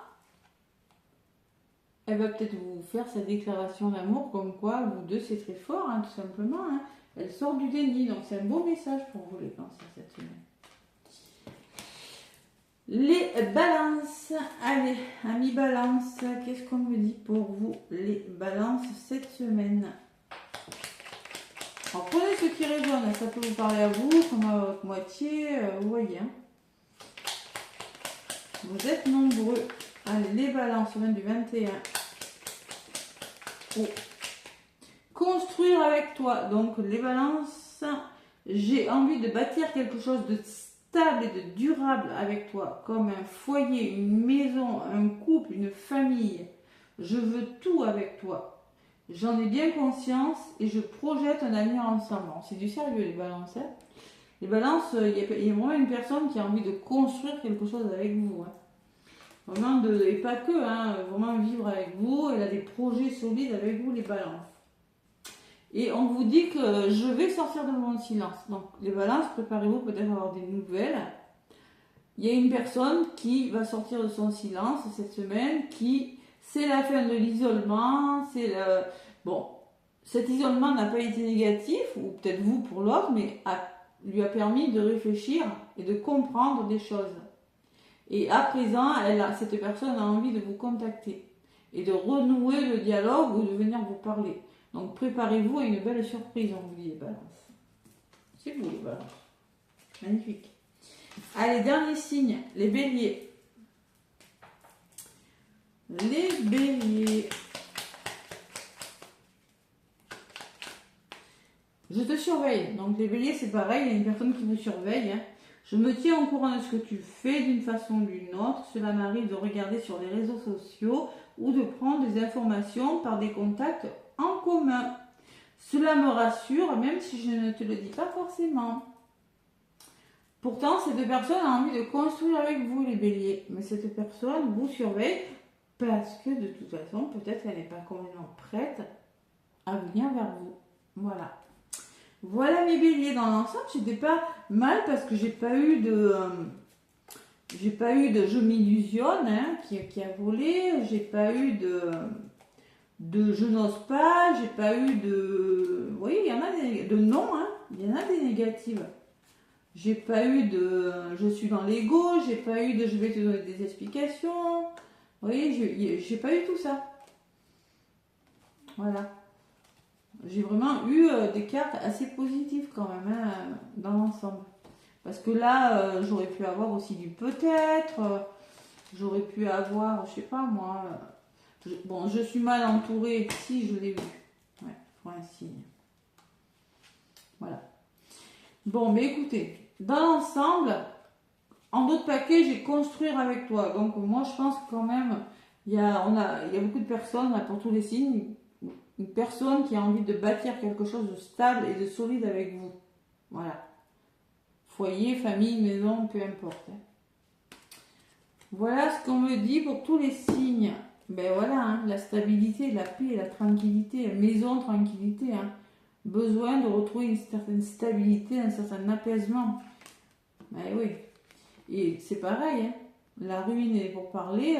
elle va peut-être vous faire sa déclaration d'amour, comme quoi, vous deux, c'est très fort, hein, tout simplement. Hein. Elle sort du déni, donc c'est un beau message pour vous les cancers cette semaine. Les balances, allez, amis balance, qu'est-ce qu'on me dit pour vous les balances cette semaine? Alors prenez ce qui résonne, ça peut vous parler à vous, comme à votre moitié, vous voyez. Hein. Vous êtes nombreux. Allez, les balances, semaine du 21. Oh. Construire avec toi, donc les balances, j'ai envie de bâtir quelque chose de stable et de durable avec toi, comme un foyer, une maison, un couple, une famille. Je veux tout avec toi. J'en ai bien conscience et je projette un avenir ensemble. C'est du sérieux les balances. Hein. Les balances, il y a vraiment une personne qui a envie de construire quelque chose avec vous. Hein. Vraiment et pas que, hein, vraiment vivre avec vous. Elle a des projets solides avec vous les balances. Et on vous dit que je vais sortir de mon silence. Donc, les balances, préparez-vous peut-être à avoir des nouvelles. Il y a une personne qui va sortir de son silence cette semaine, c'est la fin de l'isolement. Bon, cet isolement n'a pas été négatif, ou peut-être vous pour l'autre, mais lui a permis de réfléchir et de comprendre des choses. Et à présent, cette personne a envie de vous contacter et de renouer le dialogue ou de venir vous parler. Donc préparez-vous à une belle surprise, on vous dit les balances. C'est vous les balances. Magnifique. Allez, dernier signe, les béliers. Les béliers. Je te surveille. Donc les béliers, c'est pareil, il y a une personne qui vous surveille. Hein. Je me tiens au courant de ce que tu fais d'une façon ou d'une autre. Cela m'arrive de regarder sur les réseaux sociaux ou de prendre des informations par des contacts en commun. Cela me rassure, même si je ne te le dis pas forcément. Pourtant, cette personne a envie de construire avec vous, les béliers. Mais cette personne vous surveille parce que, de toute façon, peut-être qu'elle n'est pas complètement prête à venir vers vous. Voilà. Voilà mes béliers. Dans l'ensemble, j'étais pas mal parce que j'ai pas eu de je m'illusionne hein, qui a volé. J'ai pas eu de je n'ose pas, j'ai pas eu de... Vous voyez, il y en a de non, hein, il y en a des négatives. J'ai pas eu de je suis dans l'ego, j'ai pas eu de je vais te donner des explications. Vous voyez, j'ai pas eu tout ça. Voilà. J'ai vraiment eu des cartes assez positives quand même, hein, dans l'ensemble. Parce que là, j'aurais pu avoir aussi du peut-être, j'aurais pu avoir, je sais pas moi... Bon, je suis mal entourée, si je l'ai vu. Ouais, pour un signe. Voilà. Bon, mais écoutez, dans l'ensemble, en d'autres paquets, j'ai construire avec toi. Donc, moi, je pense que quand même, il y a beaucoup de personnes, là, pour tous les signes, une personne qui a envie de bâtir quelque chose de stable et de solide avec vous. Voilà. Foyer, famille, maison, peu importe. Voilà ce qu'on me dit pour tous les signes. Ben voilà, hein, la stabilité, la paix, la tranquillité, la maison, tranquillité. Hein. Besoin de retrouver une certaine stabilité, un certain apaisement. Ben oui. Et c'est pareil, hein. La ruine est pour parler.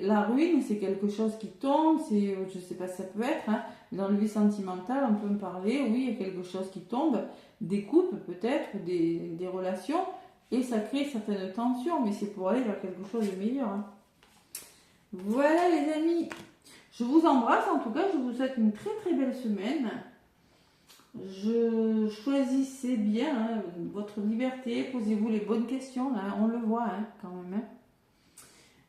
La ruine, c'est quelque chose qui tombe, je ne sais pas si ça peut être. Hein. Dans le vie sentimentale, on peut me parler, oui, il y a quelque chose qui tombe. Des couples peut-être, des relations. Et ça crée certaines tensions, mais c'est pour aller vers quelque chose de meilleur. Hein. Voilà les amis, je vous embrasse, en tout cas je vous souhaite une très très belle semaine. choisissez bien hein, votre liberté, posez-vous les bonnes questions, là, on le voit hein, quand même. Hein.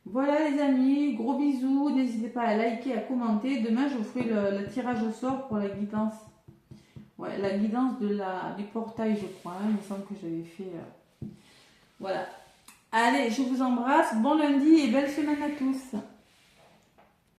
Voilà les amis, gros bisous, n'hésitez pas à liker, à commenter. Demain je vous ferai le tirage au sort pour la guidance. Ouais, la guidance du portail je crois, hein, il me semble que j'avais fait. Voilà. Allez, je vous embrasse, bon lundi et belle semaine à tous.